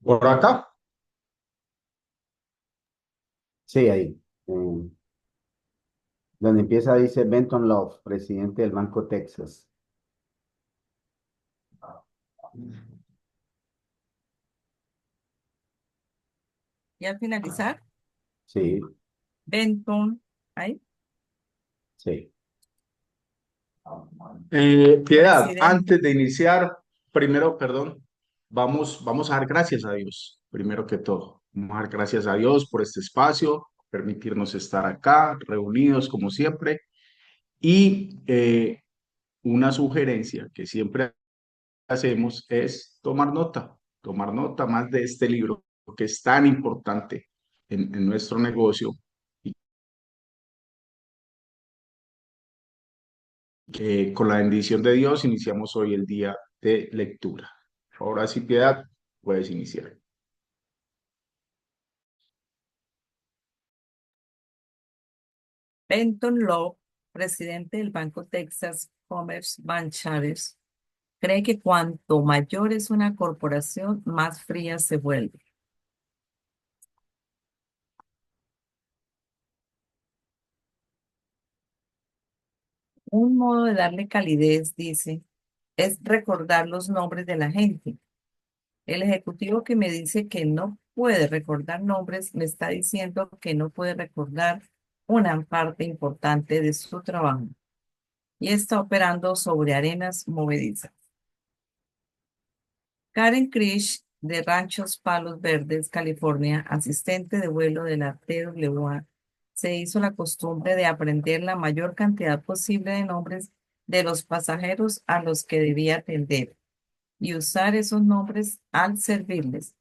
Por acá. Sí, ahí. eh, donde empieza dice Benton Love, presidente del Banco Texas. Y al finalizar, Sí, Benton, ahí, sí. Piedad, presidente. antes de iniciar, primero, perdón, vamos a dar gracias a Dios, primero que todo. Vamos a dar gracias a Dios por este espacio, permitirnos estar acá, reunidos como siempre. Y una sugerencia que siempre hacemos es tomar nota más de este libro que es tan importante en nuestro negocio. Y con la bendición de Dios iniciamos hoy el día de lectura. Ahora sí, Piedad, puedes iniciar. Benton Love, presidente del Banco Texas Commerce Bancshares, cree que cuanto mayor es una corporación, más fría se vuelve. Un modo de darle calidez, dice, es recordar los nombres de la gente. El ejecutivo que me dice que no puede recordar nombres me está diciendo que no puede recordar una parte importante de su trabajo y está operando sobre arenas movedizas. Karen Krish, de Ranchos Palos Verdes, California, asistente de vuelo de la TWA, se hizo la costumbre de aprender la mayor cantidad posible de nombres de los pasajeros a los que debía atender y usar esos nombres al servirles.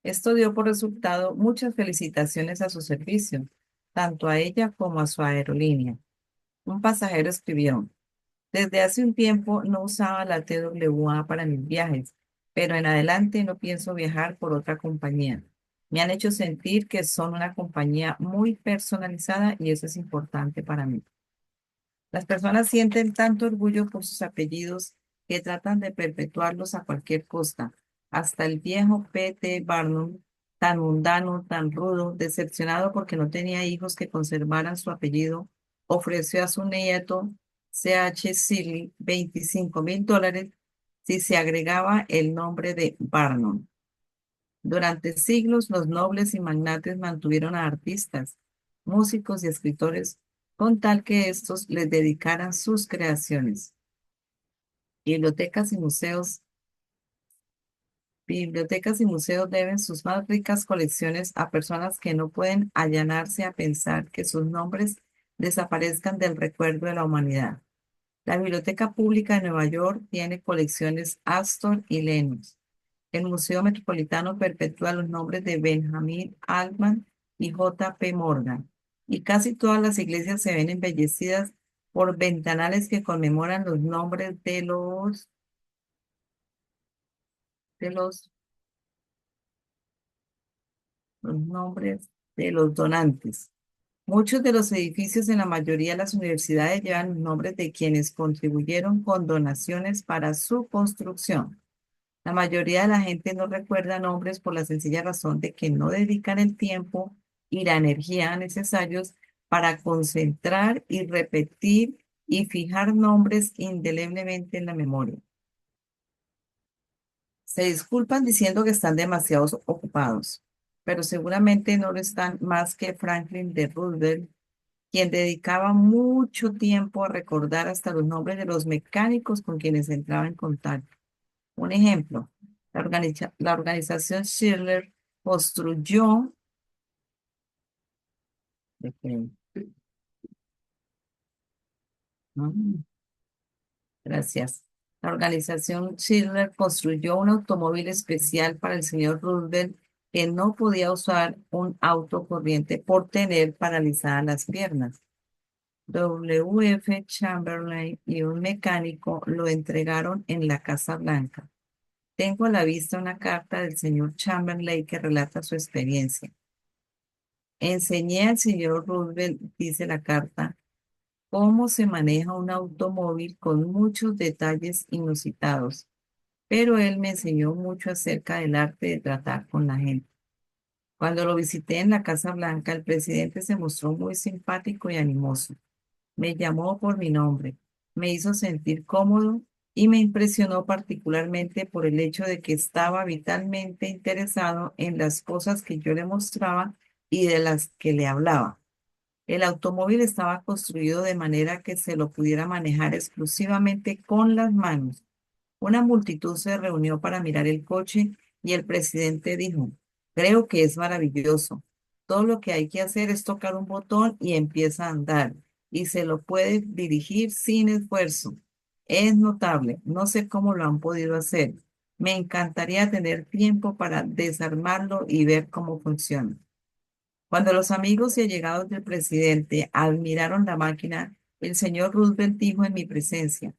Esto dio por resultado muchas felicitaciones a su servicio, tanto a ella como a su aerolínea. Un pasajero escribió: desde hace un tiempo no usaba la TWA para mis viajes, pero en adelante no pienso viajar por otra compañía. Me han hecho sentir que son una compañía muy personalizada y eso es importante para mí. Las personas sienten tanto orgullo por sus apellidos que tratan de perpetuarlos a cualquier costa. Hasta el viejo P.T. Barnum, tan mundano, tan rudo, decepcionado porque no tenía hijos que conservaran su apellido, ofreció a su nieto C.H. Seeley $25,000 si se agregaba el nombre de Barnum. Durante siglos, los nobles y magnates mantuvieron a artistas, músicos y escritores con tal que estos les dedicaran sus creaciones. Bibliotecas y museos, bibliotecas y museos deben sus más ricas colecciones a personas que no pueden allanarse a pensar que sus nombres desaparezcan del recuerdo de la humanidad. La Biblioteca Pública de Nueva York tiene colecciones Astor y Lenox. El Museo Metropolitano perpetúa los nombres de Benjamin Altman y J. P. Morgan. Y casi todas las iglesias se ven embellecidas por ventanales que conmemoran los nombres de los nombres de los donantes. Muchos de los edificios en la mayoría de las universidades llevan los nombres de quienes contribuyeron con donaciones para su construcción. La mayoría de la gente no recuerda nombres por la sencilla razón de que no dedican el tiempo y la energía necesarios para concentrar y repetir y fijar nombres indeleblemente en la memoria. Se disculpan diciendo que están demasiado ocupados, pero seguramente no lo están más que Franklin D. Roosevelt, quien dedicaba mucho tiempo a recordar hasta los nombres de los mecánicos con quienes entraba en contacto. Un ejemplo, la organización Schindler construyó, ok, mm, gracias. La organización Schindler construyó un automóvil especial para el señor Roosevelt que no podía usar un auto corriente por tener paralizadas las piernas. W. F. Chamberlain y un mecánico lo entregaron en la Casa Blanca. Tengo a la vista una carta del señor Chamberlain que relata su experiencia. Enseñé al señor Roosevelt, dice la carta, cómo se maneja un automóvil con muchos detalles inusitados, pero él me enseñó mucho acerca del arte de tratar con la gente. Cuando lo visité en la Casa Blanca, el presidente se mostró muy simpático y animoso. Me llamó por mi nombre, me hizo sentir cómodo y me impresionó particularmente por el hecho de que estaba vitalmente interesado en las cosas que yo le mostraba y de las que le hablaba. El automóvil estaba construido de manera que se lo pudiera manejar exclusivamente con las manos. Una multitud se reunió para mirar el coche y el presidente dijo, creo que es maravilloso. Todo lo que hay que hacer es tocar un botón y empieza a andar y se lo puede dirigir sin esfuerzo. Es notable. No sé cómo lo han podido hacer. Me encantaría tener tiempo para desarmarlo y ver cómo funciona. Cuando los amigos y allegados del presidente admiraron la máquina, el señor Roosevelt dijo en mi presencia,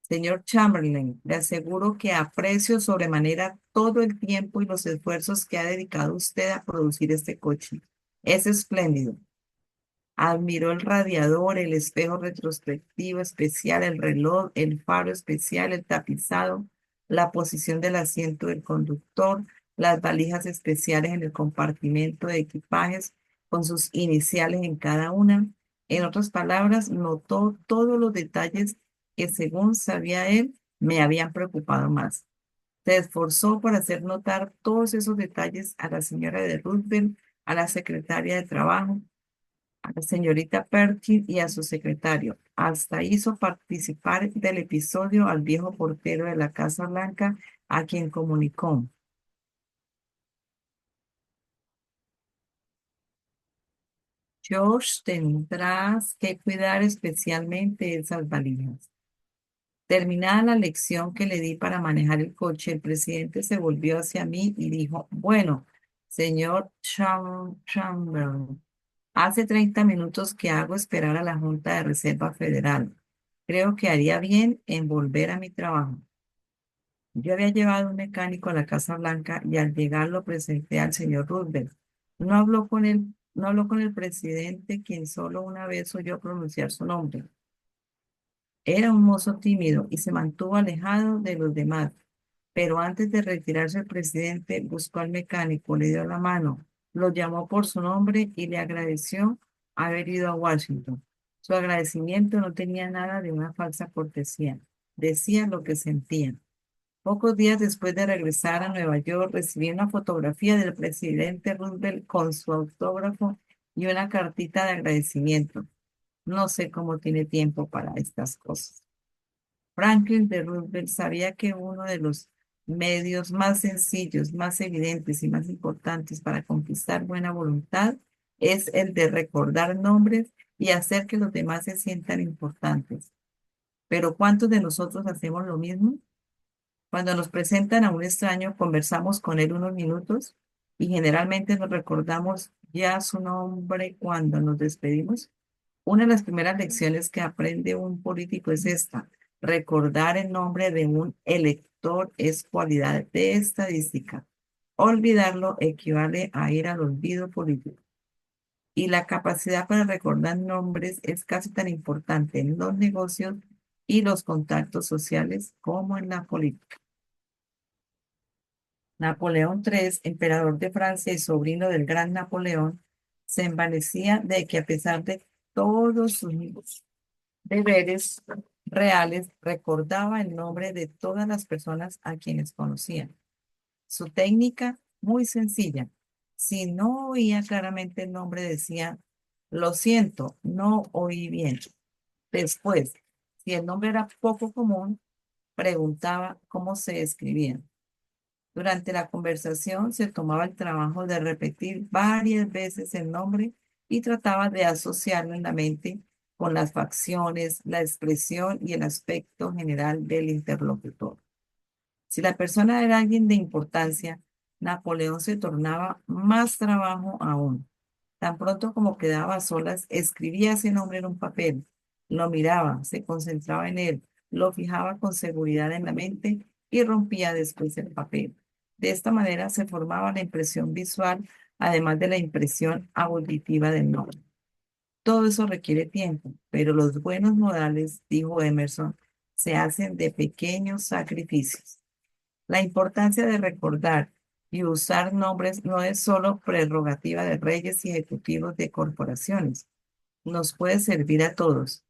Señor Chamberlain, le aseguro que aprecio sobremanera todo el tiempo y los esfuerzos que ha dedicado usted a producir este coche. Es espléndido. Admiró el radiador, el espejo retrospectivo especial, el reloj, el faro especial, el tapizado, la posición del asiento del conductor, las valijas especiales en el compartimento de equipajes con sus iniciales en cada una. En otras palabras, notó todos los detalles que, según sabía él, me habían preocupado más. Se esforzó por hacer notar todos esos detalles a la señora de Roosevelt, a la secretaria de Trabajo, a la señorita Perkin y a su secretario. Hasta hizo participar del episodio al viejo portero de la Casa Blanca, a quien comunicó. George, tendrás que cuidar especialmente esas valijas. Terminada la lección que le di para manejar el coche, el presidente se volvió hacia mí y dijo, bueno, señor Chamberlain, hace 30 minutos que hago esperar a la Junta de Reserva Federal. Creo que haría bien en volver a mi trabajo. Yo había llevado un mecánico a la Casa Blanca y al llegar lo presenté al señor Roosevelt. No habló con el presidente, quien solo una vez oyó pronunciar su nombre. Era un mozo tímido y se mantuvo alejado de los demás. Pero antes de retirarse el presidente buscó al mecánico, le dio la mano, lo llamó por su nombre y le agradeció haber ido a Washington. Su agradecimiento no tenía nada de una falsa cortesía, decía lo que sentía. Pocos días después de regresar a Nueva York, recibí una fotografía del presidente Roosevelt con su autógrafo y una cartita de agradecimiento. No sé cómo tiene tiempo para estas cosas. Franklin de Roosevelt sabía que uno de los medios más sencillos, más evidentes y más importantes para conquistar buena voluntad es el de recordar nombres y hacer que los demás se sientan importantes. Pero ¿cuántos de nosotros hacemos lo mismo? Cuando nos presentan a un extraño, conversamos con él unos minutos y generalmente nos recordamos ya su nombre cuando nos despedimos. Una de las primeras lecciones que aprende un político es esta. Recordar el nombre de un elector es cualidad de estadística. Olvidarlo equivale a ir al olvido político. Y la capacidad para recordar nombres es casi tan importante en los negocios y los contactos sociales como en la política. Napoleón III, emperador de Francia y sobrino del gran Napoleón, se envanecía de que a pesar de todos sus deberes reales, recordaba el nombre de todas las personas a quienes conocía. Su técnica, muy sencilla. Si no oía claramente el nombre, decía, lo siento, no oí bien. Después, si el nombre era poco común, preguntaba cómo se escribía. Durante la conversación se tomaba el trabajo de repetir varias veces el nombre y trataba de asociarlo en la mente con las facciones, la expresión y el aspecto general del interlocutor. Si la persona era alguien de importancia, Napoleón se tornaba más trabajo aún. Tan pronto como quedaba a solas, escribía ese nombre en un papel, lo miraba, se concentraba en él, lo fijaba con seguridad en la mente y rompía después el papel. De esta manera se formaba la impresión visual, además de la impresión auditiva del nombre. Todo eso requiere tiempo, pero los buenos modales, dijo Emerson, se hacen de pequeños sacrificios. La importancia de recordar y usar nombres no es solo prerrogativa de reyes y ejecutivos de corporaciones. Nos puede servir a todos.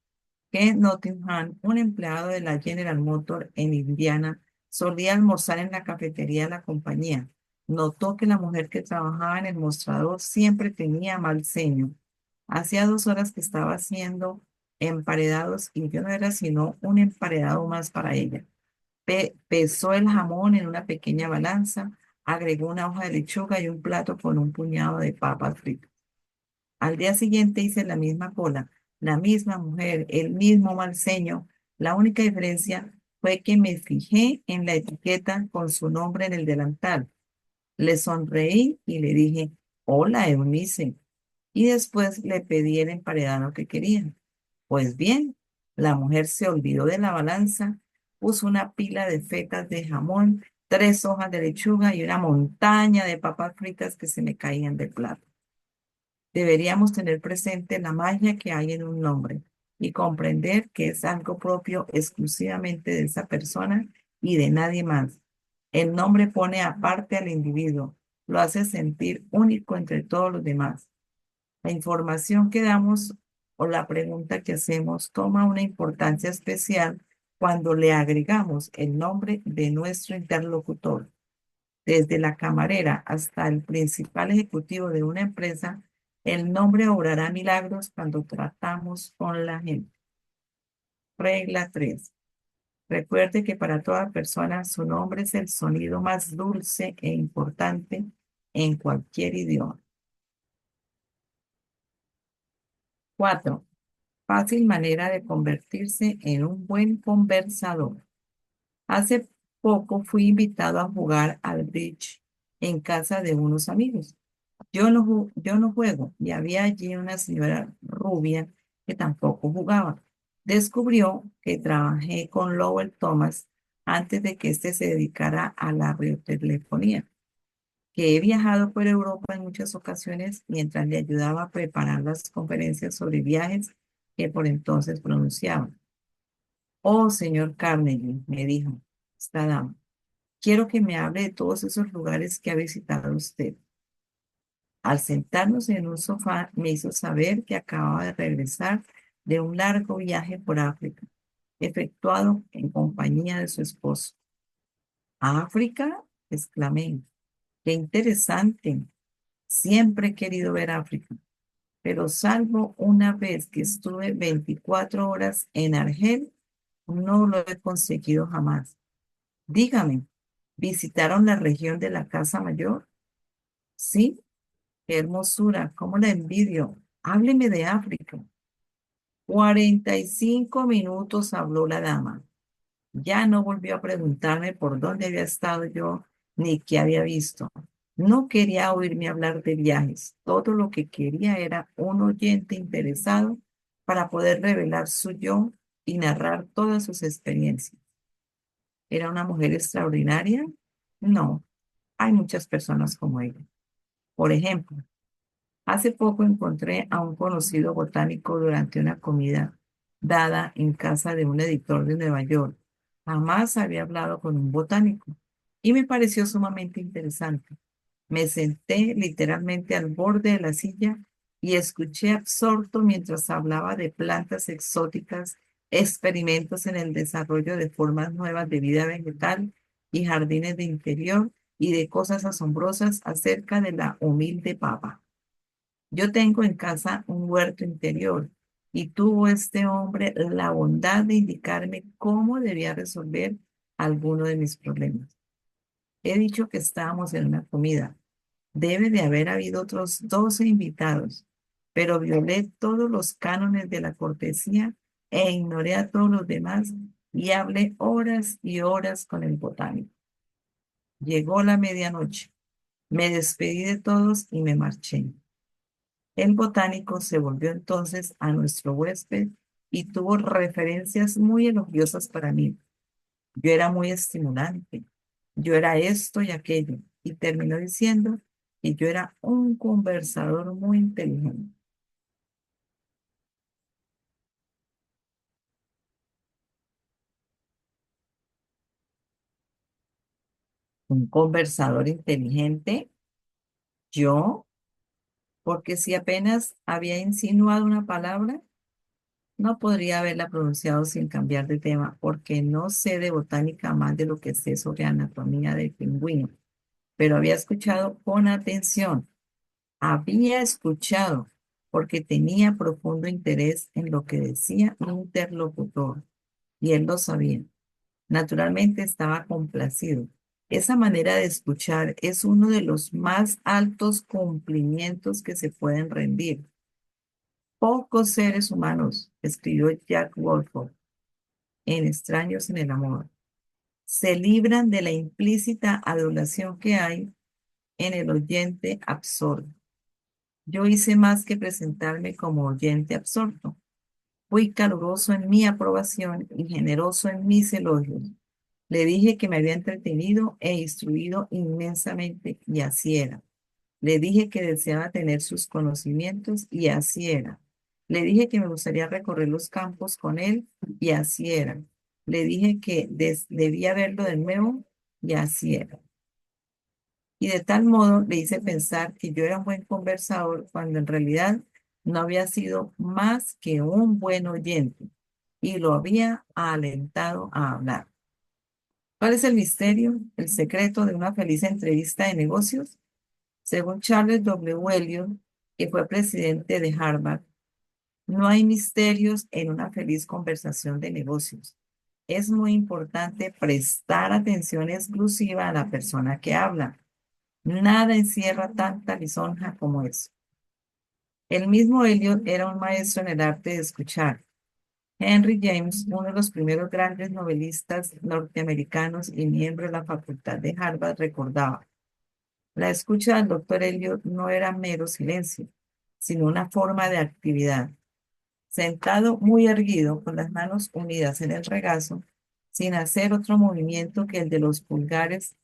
Ken Nottingham, un empleado de la General Motors en Indiana, solía almorzar en la cafetería de la compañía. Notó que la mujer que trabajaba en el mostrador siempre tenía mal ceño. Hacía 2 horas que estaba haciendo emparedados y yo no era sino un emparedado más para ella. Pesó el jamón en una pequeña balanza, agregó una hoja de lechuga y un plato con un puñado de papas fritas. Al día siguiente hice la misma cola, la misma mujer, el mismo mal ceño. La única diferencia fue que me fijé en la etiqueta con su nombre en el delantal. Le sonreí y le dije, hola, Eunice. Y después le pedí el emparedado que quería. Pues bien, la mujer se olvidó de la balanza, puso una pila de fetas de jamón, 3 hojas de lechuga y una montaña de papas fritas que se me caían del plato. Deberíamos tener presente la magia que hay en un nombre y comprender que es algo propio exclusivamente de esa persona y de nadie más. El nombre pone aparte al individuo, lo hace sentir único entre todos los demás. La información que damos o la pregunta que hacemos toma una importancia especial cuando le agregamos el nombre de nuestro interlocutor. Desde la camarera hasta el principal ejecutivo de una empresa, el nombre obrará milagros cuando tratamos con la gente. Regla 3. Recuerde que para toda persona su nombre es el sonido más dulce e importante en cualquier idioma. 4. Fácil manera de convertirse en un buen conversador. Hace poco fui invitado a jugar al bridge en casa de unos amigos. Yo no juego y había allí una señora rubia que tampoco jugaba. Descubrió que trabajé con Lowell Thomas antes de que éste se dedicara a la radiotelefonía, que he viajado por Europa en muchas ocasiones mientras le ayudaba a preparar las conferencias sobre viajes que por entonces pronunciaba. Oh, señor Carnegie, me dijo esta dama, quiero que me hable de todos esos lugares que ha visitado usted. Al sentarnos en un sofá, me hizo saber que acababa de regresar de un largo viaje por África, efectuado en compañía de su esposo. ¿África? Exclamé. ¡Qué interesante! Siempre he querido ver África, pero salvo una vez que estuve 24 horas en Argel, no lo he conseguido jamás. Dígame, ¿visitaron la región de la Casa Mayor? Sí, qué hermosura, cómo la envidio. Hábleme de África. 45 minutos habló la dama. Ya no volvió a preguntarme por dónde había estado yo ni qué había visto. No quería oírme hablar de viajes. Todo lo que quería era un oyente interesado para poder revelar su yo y narrar todas sus experiencias. ¿Era una mujer extraordinaria? No, hay muchas personas como ella. Por ejemplo, hace poco encontré a un conocido botánico durante una comida dada en casa de un editor de Nueva York. Jamás había hablado con un botánico y me pareció sumamente interesante. Me senté literalmente al borde de la silla y escuché absorto mientras hablaba de plantas exóticas, experimentos en el desarrollo de formas nuevas de vida vegetal y jardines de interior y de cosas asombrosas acerca de la humilde papa. Yo tengo en casa un huerto interior y tuvo este hombre la bondad de indicarme cómo debía resolver alguno de mis problemas. He dicho que estábamos en una comida. Debe de haber habido otros 12 invitados, pero violé todos los cánones de la cortesía e ignoré a todos los demás y hablé horas y horas con el botánico. Llegó la medianoche. Me despedí de todos y me marché. El botánico se volvió entonces a nuestro huésped y tuvo referencias muy elogiosas para mí. Yo era muy estimulante. Yo era esto y aquello. Y terminó diciendo que yo era un conversador muy inteligente. Un conversador inteligente, yo, porque si apenas había insinuado una palabra, no podría haberla pronunciado sin cambiar de tema, porque no sé de botánica más de lo que sé sobre anatomía del pingüino, pero había escuchado con atención. Había escuchado porque tenía profundo interés en lo que decía mi interlocutor y él lo sabía. Naturalmente estaba complacido. Esa manera de escuchar es uno de los más altos cumplimientos que se pueden rendir. Pocos seres humanos, escribió Jack Wolford en Extraños en el Amor, se libran de la implícita adulación que hay en el oyente absorto. Yo hice más que presentarme como oyente absorto. Fui caluroso en mi aprobación y generoso en mis elogios. Le dije que me había entretenido e instruido inmensamente y así era. Le dije que deseaba tener sus conocimientos y así era. Le dije que me gustaría recorrer los campos con él y así era. Le dije que debía verlo de nuevo y así era. Y de tal modo le hice pensar que yo era un buen conversador cuando en realidad no había sido más que un buen oyente y lo había alentado a hablar. ¿Cuál es el misterio, el secreto de una feliz entrevista de negocios? Según Charles W. Eliot, que fue presidente de Harvard, no hay misterios en una feliz conversación de negocios. Es muy importante prestar atención exclusiva a la persona que habla. Nada encierra tanta lisonja como eso. El mismo Eliot era un maestro en el arte de escuchar. Henry James, uno de los primeros grandes novelistas norteamericanos y miembro de la Facultad de Harvard, recordaba: la escucha del doctor Eliot no era mero silencio, sino una forma de actividad. Sentado muy erguido, con las manos unidas en el regazo, sin hacer otro movimiento que el de los pulgares,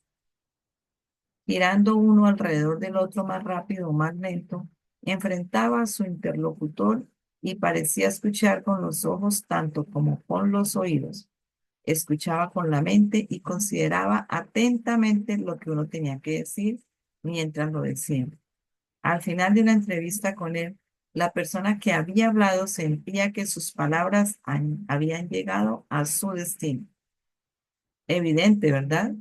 girando uno alrededor del otro más rápido o más lento, enfrentaba a su interlocutor y parecía escuchar con los ojos tanto como con los oídos. Escuchaba con la mente y consideraba atentamente lo que uno tenía que decir mientras lo decía. Al final de la entrevista con él, la persona que había hablado sentía que sus palabras habían llegado a su destino. Evidente, ¿verdad?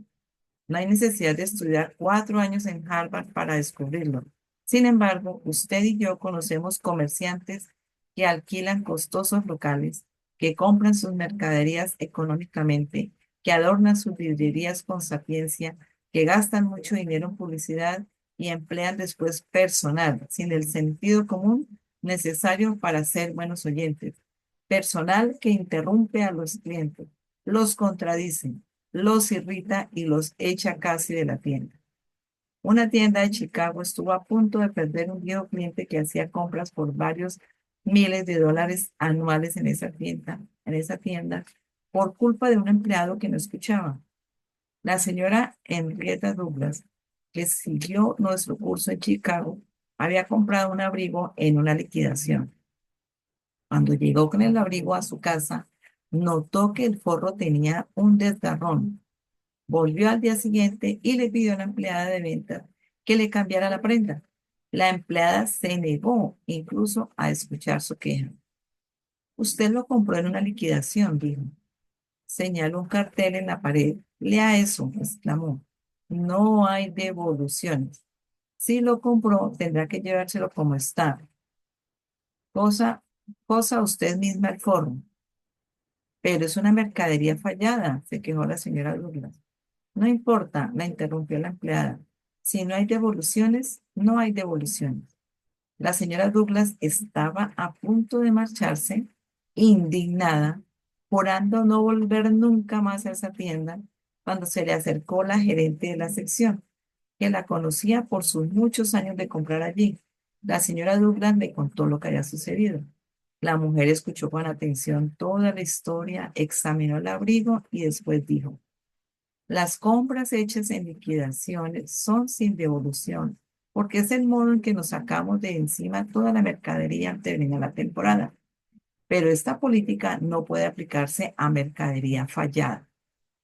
No hay necesidad de estudiar 4 años en Harvard para descubrirlo. Sin embargo, usted y yo conocemos comerciantes que alquilan costosos locales, que compran sus mercaderías económicamente, que adornan sus vidrieras con sapiencia, que gastan mucho dinero en publicidad y emplean después personal sin el sentido común necesario para ser buenos oyentes. Personal que interrumpe a los clientes, los contradice, los irrita y los echa casi de la tienda. Una tienda de Chicago estuvo a punto de perder un viejo cliente que hacía compras por varios miles de dólares anuales en esa tienda, por culpa de un empleado que no escuchaba. La señora Henrietta Douglas, que siguió nuestro curso en Chicago, había comprado un abrigo en una liquidación. Cuando llegó con el abrigo a su casa, notó que el forro tenía un desgarrón. Volvió al día siguiente y le pidió a la empleada de venta que le cambiara la prenda. La empleada se negó incluso a escuchar su queja. Usted lo compró en una liquidación, dijo. Señaló un cartel en la pared. Lea eso, exclamó. No hay devoluciones. Si lo compró, tendrá que llevárselo como está. Cosa, cosa usted misma el forro. Pero es una mercadería fallada, se quejó la señora Douglas. No importa, la interrumpió la empleada. Si no hay devoluciones, no hay devoluciones. La señora Douglas estaba a punto de marcharse, indignada, jurando no volver nunca más a esa tienda, cuando se le acercó la gerente de la sección, que la conocía por sus muchos años de comprar allí. La señora Douglas le contó lo que había sucedido. La mujer escuchó con atención toda la historia, examinó el abrigo y después dijo: las compras hechas en liquidaciones son sin devolución, porque es el modo en que nos sacamos de encima toda la mercadería al terminar la temporada. Pero esta política no puede aplicarse a mercadería fallada.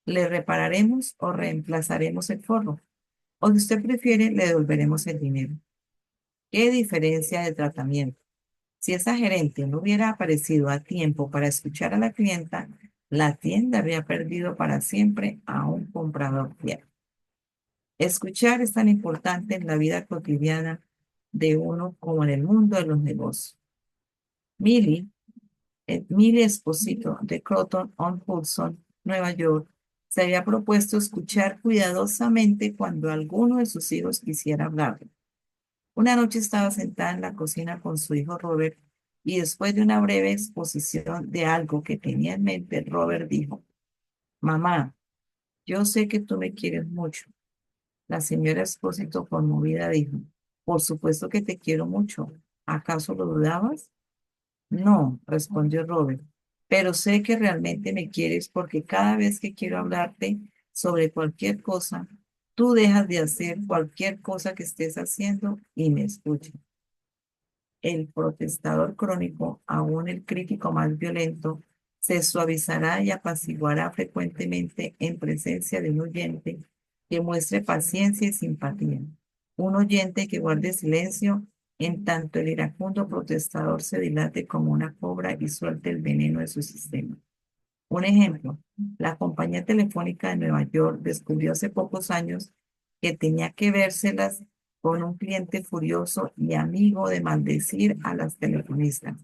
Le repararemos o reemplazaremos el forro. O si usted prefiere, le devolveremos el dinero. ¿Qué diferencia de tratamiento? Si esa gerente no hubiera aparecido a tiempo para escuchar a la clienta, la tienda habría perdido para siempre a un comprador fiel. Escuchar es tan importante en la vida cotidiana de uno como en el mundo de los negocios. Millie, Millie Esposito de Croton-on-Hudson, Nueva York, se había propuesto escuchar cuidadosamente cuando alguno de sus hijos quisiera hablarle. Una noche estaba sentada en la cocina con su hijo Robert y después de una breve exposición de algo que tenía en mente, Robert dijo, Mamá, yo sé que tú me quieres mucho. La señora Expósito, conmovida, dijo, por supuesto que te quiero mucho. ¿Acaso lo dudabas? No, respondió Robert, pero sé que realmente me quieres porque cada vez que quiero hablarte sobre cualquier cosa, tú dejas de hacer cualquier cosa que estés haciendo y me escuchas. El protestador crónico, aún el crítico más violento, se suavizará y apaciguará frecuentemente en presencia de un oyente que muestre paciencia y simpatía. Un oyente que guarde silencio en tanto el iracundo protestador se dilate como una cobra y suelte el veneno de su sistema. Un ejemplo, la compañía telefónica de Nueva York descubrió hace pocos años que tenía que vérselas con un cliente furioso y amigo de maldecir a las telefonistas.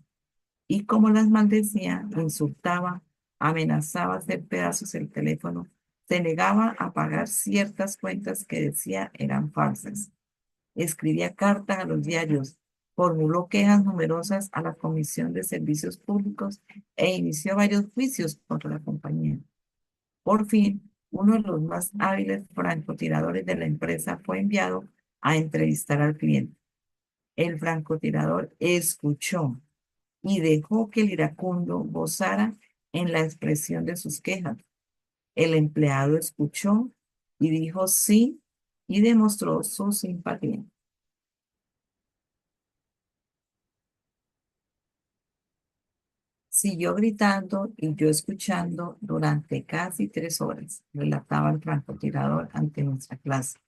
Y como las maldecía, insultaba, amenazaba hacer pedazos el teléfono, se negaba a pagar ciertas cuentas que decía eran falsas. Escribía cartas a los diarios, formuló quejas numerosas a la Comisión de Servicios Públicos e inició varios juicios contra la compañía. Por fin, uno de los más hábiles francotiradores de la empresa fue enviado a entrevistar al cliente. El francotirador escuchó y dejó que el iracundo gozara en la expresión de sus quejas. El empleado escuchó y dijo sí y demostró su simpatía. Siguió gritando y yo escuchando durante casi 3 horas, relataba el francotirador ante nuestra clase.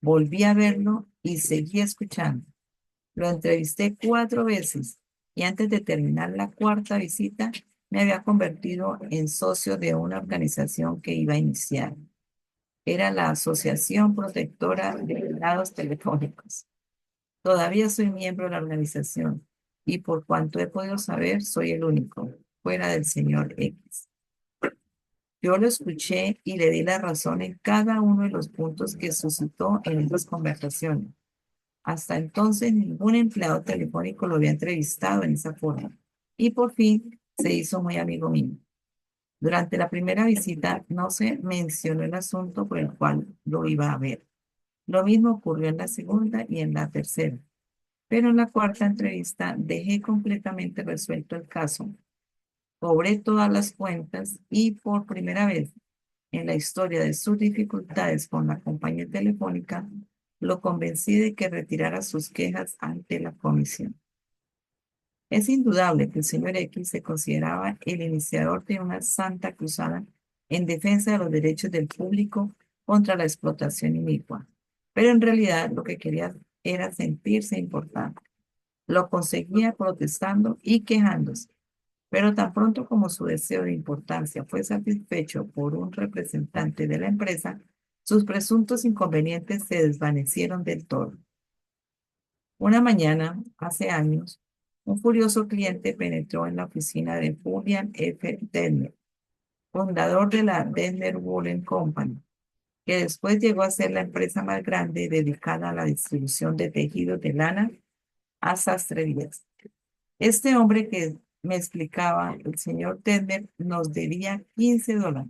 Volví a verlo y seguí escuchando. Lo entrevisté 4 veces y antes de terminar la cuarta visita me había convertido en socio de una organización que iba a iniciar. Era la Asociación Protectora de Empleados Telefónicos. Todavía soy miembro de la organización y por cuanto he podido saber, soy el único, fuera del señor X. Yo lo escuché y le di la razón en cada uno de los puntos que suscitó en esas conversaciones. Hasta entonces ningún empleado telefónico lo había entrevistado en esa forma y por fin se hizo muy amigo mío. Durante la primera visita no se mencionó el asunto por el cual lo iba a ver. Lo mismo ocurrió en la segunda y en la tercera. Pero en la cuarta entrevista dejé completamente resuelto el caso, cobré todas las cuentas y por primera vez en la historia de sus dificultades con la compañía telefónica, lo convencí de que retirara sus quejas ante la comisión. Es indudable que el señor X se consideraba el iniciador de una santa cruzada en defensa de los derechos del público contra la explotación inicua, pero en realidad lo que quería era sentirse importante. Lo conseguía protestando y quejándose, pero tan pronto como su deseo de importancia fue satisfecho por un representante de la empresa, sus presuntos inconvenientes se desvanecieron del todo. Una mañana, hace años, un furioso cliente penetró en la oficina de Julian F. Denner, fundador de la Denner Woolen Company, que después llegó a ser la empresa más grande dedicada a la distribución de tejidos de lana a sastrerías. Este hombre que me explicaba, el señor Denner, nos debía $15.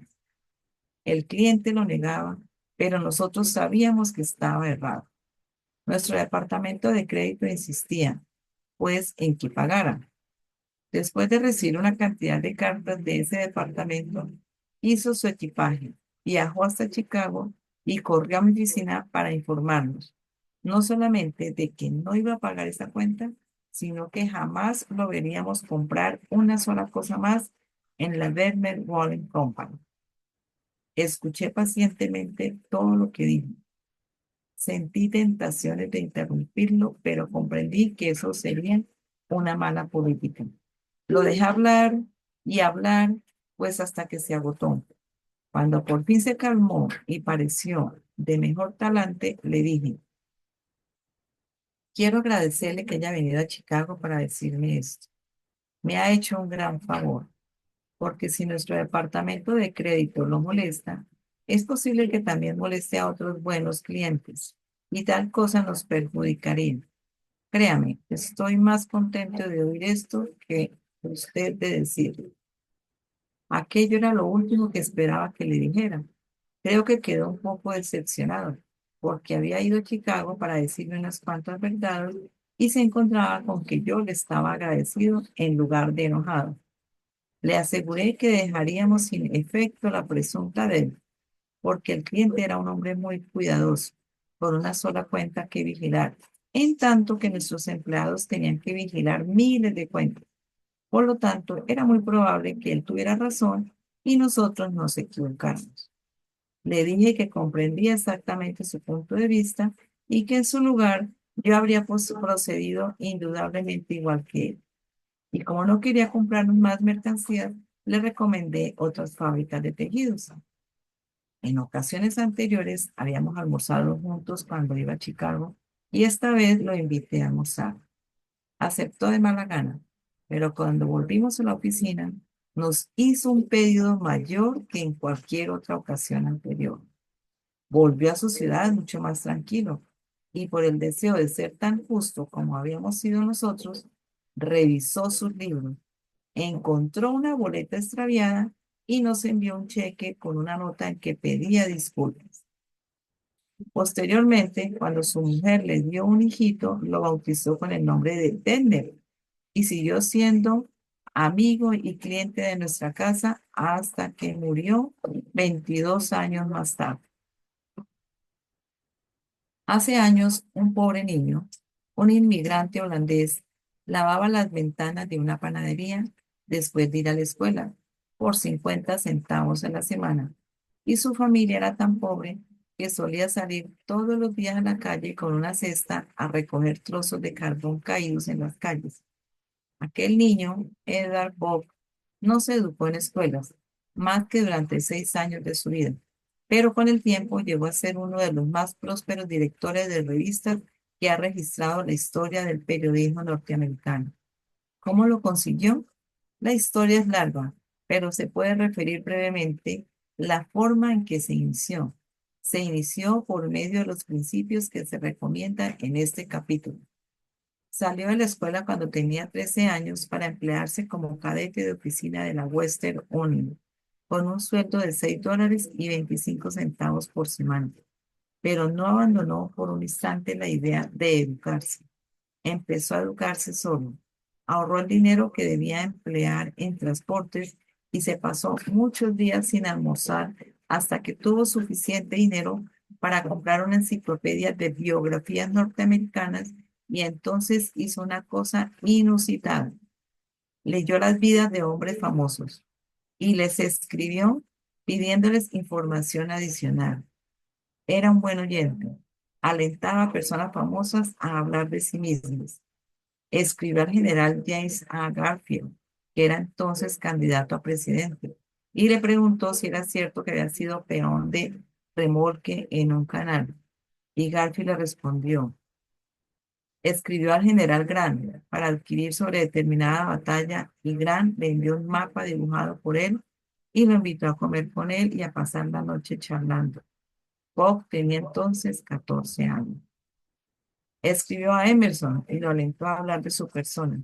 El cliente lo negaba, pero nosotros sabíamos que estaba errado. Nuestro departamento de crédito insistía, pues, en que pagara. Después de recibir una cantidad de cartas de ese departamento, hizo su equipaje, viajó hasta Chicago y corrió a mi oficina para informarnos, no solamente de que no iba a pagar esa cuenta, sino que jamás lo veríamos comprar una sola cosa más en la Vermeer Walling Company. Escuché pacientemente todo lo que dijo. Sentí tentaciones de interrumpirlo, pero comprendí que eso sería una mala política. Lo dejé hablar, pues hasta que se agotó. Cuando por fin se calmó y pareció de mejor talante, le dije, quiero agradecerle que haya venido a Chicago para decirme esto. Me ha hecho un gran favor, porque si nuestro departamento de crédito lo molesta, es posible que también moleste a otros buenos clientes y tal cosa nos perjudicaría. Créame, estoy más contento de oír esto que usted de decirlo. Aquello era lo último que esperaba que le dijera. Creo que quedó un poco decepcionado, porque había ido a Chicago para decirme unas cuantas verdades y se encontraba con que yo le estaba agradecido en lugar de enojado. Le aseguré que dejaríamos sin efecto la presunta deuda, porque el cliente era un hombre muy cuidadoso, por una sola cuenta que vigilar, en tanto que nuestros empleados tenían que vigilar miles de cuentas. Por lo tanto, era muy probable que él tuviera razón y nosotros nos equivocáramos. Le dije que comprendía exactamente su punto de vista y que en su lugar yo habría procedido indudablemente igual que él. Y como no quería comprarnos más mercancías, le recomendé otras fábricas de tejidos. En ocasiones anteriores habíamos almorzado juntos cuando iba a Chicago y esta vez lo invité a almorzar. Aceptó de mala gana, pero cuando volvimos a la oficina nos hizo un pedido mayor que en cualquier otra ocasión anterior. Volvió a su ciudad mucho más tranquilo y por el deseo de ser tan justo como habíamos sido nosotros, revisó sus libros, encontró una boleta extraviada y nos envió un cheque con una nota en que pedía disculpas. Posteriormente, cuando su mujer le dio un hijito, lo bautizó con el nombre de Denver y siguió siendo amigo y cliente de nuestra casa hasta que murió 22 años más tarde. Hace años, un pobre niño, un inmigrante holandés, lavaba las ventanas de una panadería después de ir a la escuela por 50 centavos a la semana. Y su familia era tan pobre que solía salir todos los días a la calle con una cesta a recoger trozos de carbón caídos en las calles. Aquel niño, Edward Bob, no se educó en escuelas, más que durante 6 años de su vida, pero con el tiempo llegó a ser uno de los más prósperos directores de revistas que ha registrado la historia del periodismo norteamericano. ¿Cómo lo consiguió? La historia es larga, pero se puede referir brevemente la forma en que se inició. Se inició por medio de los principios que se recomiendan en este capítulo. Salió de la escuela cuando tenía 13 años para emplearse como cadete de oficina de la Western Union, con un sueldo de $6.25 por semana. Pero no abandonó por un instante la idea de educarse. Empezó a educarse solo. Ahorró el dinero que debía emplear en transportes y se pasó muchos días sin almorzar hasta que tuvo suficiente dinero para comprar una enciclopedia de biografías norteamericanas y entonces hizo una cosa inusitada. Leyó las vidas de hombres famosos y les escribió pidiéndoles información adicional. Era un buen oyente. Alentaba a personas famosas a hablar de sí mismas. Escribió al general James A. Garfield, que era entonces candidato a presidente, y le preguntó si era cierto que había sido peón de remolque en un canal. Y Garfield le respondió. Escribió al general Grant para adquirir sobre determinada batalla y Grant le envió un mapa dibujado por él y lo invitó a comer con él y a pasar la noche charlando. Bob tenía entonces 14 años. Escribió a Emerson y lo alentó a hablar de su persona.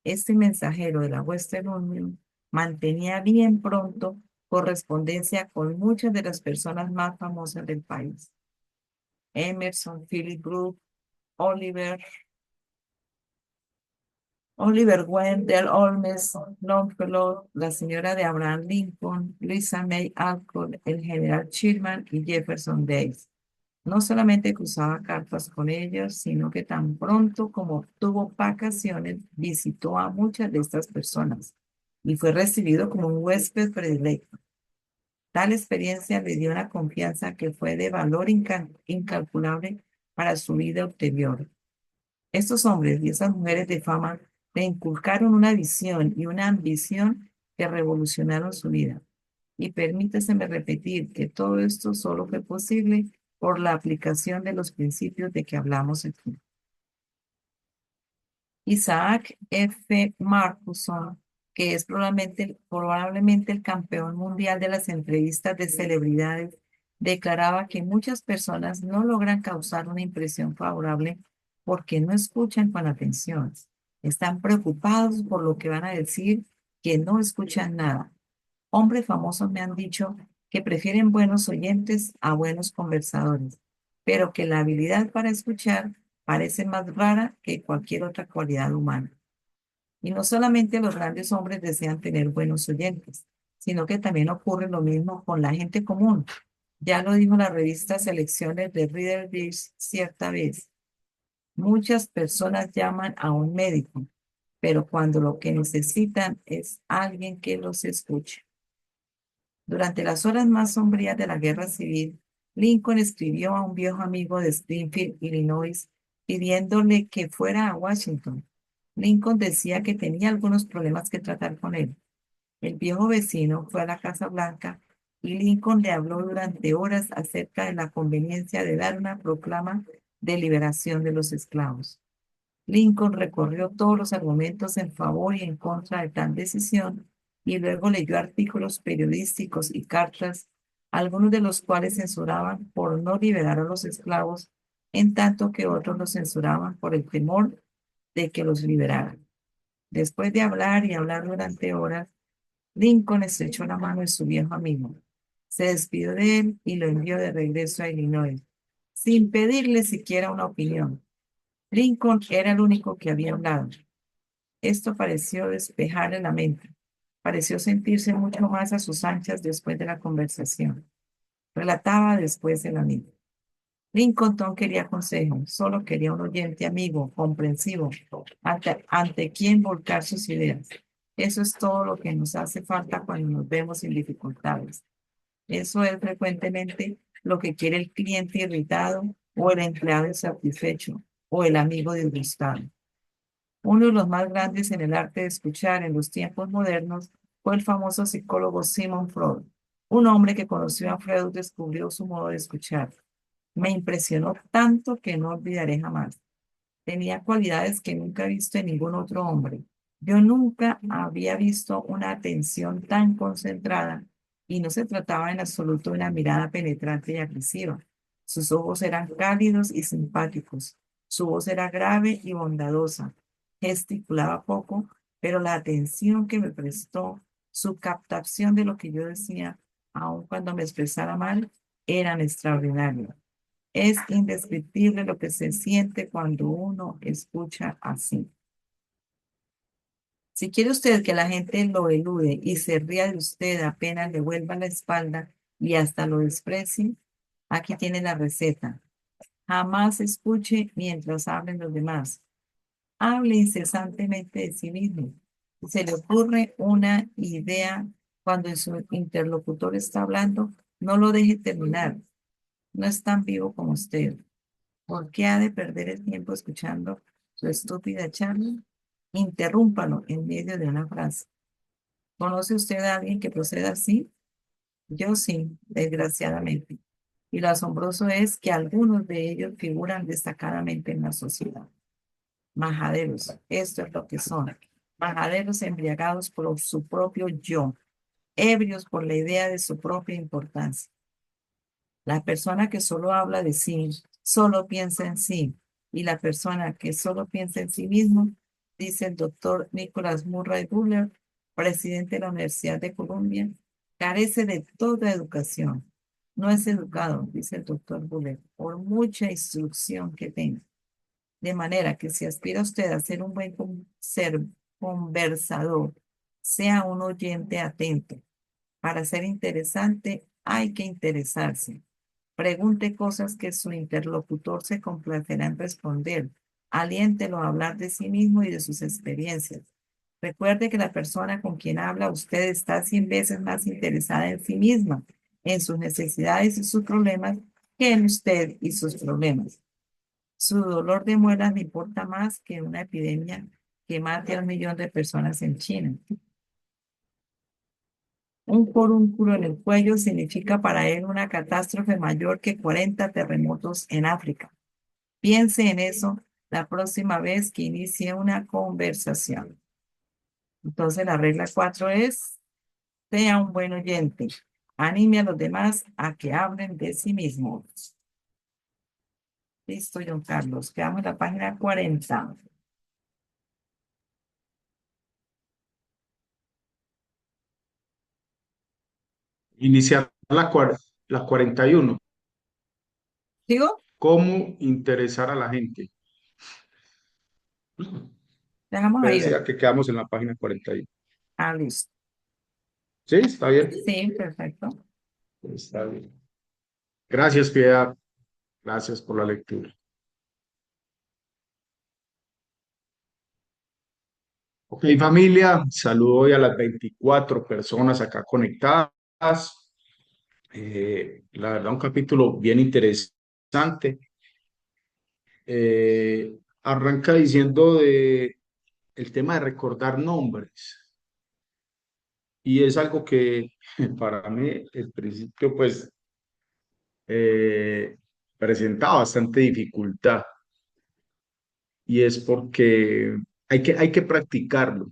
Este mensajero de la Western Union mantenía bien pronto correspondencia con muchas de las personas más famosas del país. Emerson, Philip Brooks, Oliver Wendell Holmes, Longfellow, la señora de Abraham Lincoln, Louisa May Alcott, el general Sherman y Jefferson Davis. No solamente cruzaba cartas con ellos, sino que tan pronto como tuvo vacaciones, visitó a muchas de estas personas y fue recibido como un huésped predilecto. Tal experiencia le dio una confianza que fue de valor incalculable para su vida ulterior. Estos hombres y esas mujeres de fama le inculcaron una visión y una ambición que revolucionaron su vida. Y permíteseme repetir que todo esto solo fue posible por la aplicación de los principios de que hablamos aquí. Isaac F. Marcuson, que es probablemente el campeón mundial de las entrevistas de celebridades, declaraba que muchas personas no logran causar una impresión favorable porque no escuchan con atención. Están preocupados por lo que van a decir, que no escuchan nada. Hombres famosos me han dicho que prefieren buenos oyentes a buenos conversadores, pero que la habilidad para escuchar parece más rara que cualquier otra cualidad humana. Y no solamente los grandes hombres desean tener buenos oyentes, sino que también ocurre lo mismo con la gente común. Ya lo dijo la revista Selecciones de Reader Digest cierta vez. Muchas personas llaman a un médico, pero cuando lo que necesitan es alguien que los escuche. Durante las horas más sombrías de la Guerra Civil, Lincoln escribió a un viejo amigo de Springfield, Illinois, pidiéndole que fuera a Washington. Lincoln decía que tenía algunos problemas que tratar con él. El viejo vecino fue a la Casa Blanca y Lincoln le habló durante horas acerca de la conveniencia de dar una proclama de liberación de los esclavos. Lincoln recorrió todos los argumentos en favor y en contra de tal decisión y luego leyó artículos periodísticos y cartas, algunos de los cuales censuraban por no liberar a los esclavos, en tanto que otros los censuraban por el temor de que los liberaran. Después de hablar y hablar durante horas, Lincoln estrechó la mano de su viejo amigo. Se despidió de él y lo envió de regreso a Illinois, sin pedirle siquiera una opinión. Lincoln era el único que había hablado. Esto pareció despejarle la mente. Pareció sentirse mucho más a sus anchas después de la conversación. Relataba después el amigo. Lincoln no quería consejo, solo quería un oyente amigo, comprensivo, ante quien volcar sus ideas. Eso es todo lo que nos hace falta cuando nos vemos en dificultades. Eso es frecuentemente lo que quiere el cliente irritado o el empleado insatisfecho o el amigo disgustado. Uno de los más grandes en el arte de escuchar en los tiempos modernos fue el famoso psicólogo Sigmund Freud. Un hombre que conoció a Freud descubrió su modo de escuchar. Me impresionó tanto que no olvidaré jamás. Tenía cualidades que nunca he visto en ningún otro hombre. Yo nunca había visto una atención tan concentrada y no se trataba en absoluto de una mirada penetrante y agresiva. Sus ojos eran cálidos y simpáticos. Su voz era grave y bondadosa. Gesticulaba poco, pero la atención que me prestó, su captación de lo que yo decía, aun cuando me expresara mal, eran extraordinarias. Es indescriptible lo que se siente cuando uno escucha así. Si quiere usted que la gente lo elude y se ría de usted apenas le vuelva la espalda y hasta lo desprecie, aquí tiene la receta. Jamás escuche mientras hablen los demás. Hable incesantemente de sí mismo. Si se le ocurre una idea cuando su interlocutor está hablando, no lo deje terminar. No es tan vivo como usted. ¿Por qué ha de perder el tiempo escuchando su estúpida charla? Interrúmpalo en medio de una frase. ¿Conoce usted a alguien que proceda así? Yo sí, desgraciadamente. Y lo asombroso es que algunos de ellos figuran destacadamente en la sociedad. Majaderos, esto es lo que son. Majaderos embriagados por su propio yo, ebrios por la idea de su propia importancia. La persona que solo habla de sí, solo piensa en sí. Y la persona que solo piensa en sí mismo, dice el doctor Nicholas Murray Buller, presidente de la Universidad de Columbia, carece de toda educación. No es educado, dice el doctor Buller, por mucha instrucción que tenga. De manera que si aspira usted a ser un buen conversador, sea un oyente atento. Para ser interesante hay que interesarse. Pregunte cosas que su interlocutor se complacerá en responder. Aliéntelo a hablar de sí mismo y de sus experiencias. Recuerde que la persona con quien habla usted está 100 veces más interesada en sí misma en sus necesidades y sus problemas que en usted y sus problemas. Su dolor de muelas le importa más que una epidemia que mate a 1 millón de personas en China. Un porúnculo en el cuello significa para él una catástrofe mayor que 40 terremotos en África. Piense en eso la próxima vez que inicie una conversación. Entonces, la regla 4 es, sea un buen oyente. Anime a los demás a que hablen de sí mismos. Listo, John Carlos. Quedamos en la página 40. Iniciar la 41. ¿Sigo? ¿Cómo interesar a la gente? Dejamos Te ahí, ¿verdad? decía que quedamos en la página 41. Ah, listo. ¿Sí? ¿Está bien? Sí, perfecto. Está bien. Gracias, Piedad. Gracias por la lectura. Ok, familia, saludo hoy a las 24 personas acá conectadas. La verdad, un capítulo bien interesante. Arranca diciendo de el tema de recordar nombres. Y es algo que para mí, el principio, pues, eh, presenta bastante dificultad. Y es porque hay que practicarlo.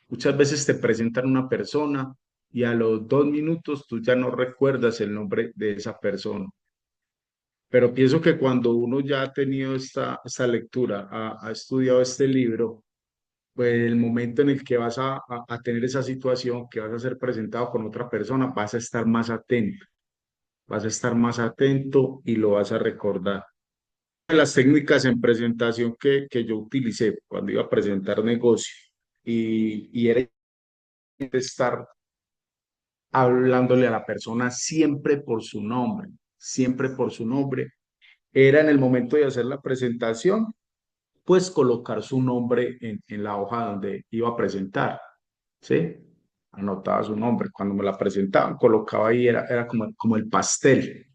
Muchas veces te presentan una persona y a los 2 minutos tú ya no recuerdas el nombre de esa persona. Pero pienso que cuando uno ya ha tenido esta lectura, ha estudiado este libro, pues el momento en el que vas a tener esa situación, que vas a ser presentado con otra persona, vas a estar más atento y lo vas a recordar. De las técnicas en presentación que yo utilicé cuando iba a presentar negocio y era estar hablándole a la persona siempre por su nombre, siempre por su nombre. Era en el momento de hacer la presentación, pues colocar su nombre en la hoja donde iba a presentar, ¿sí? Anotaba su nombre. Cuando me la presentaban, colocaba ahí, era como el pastel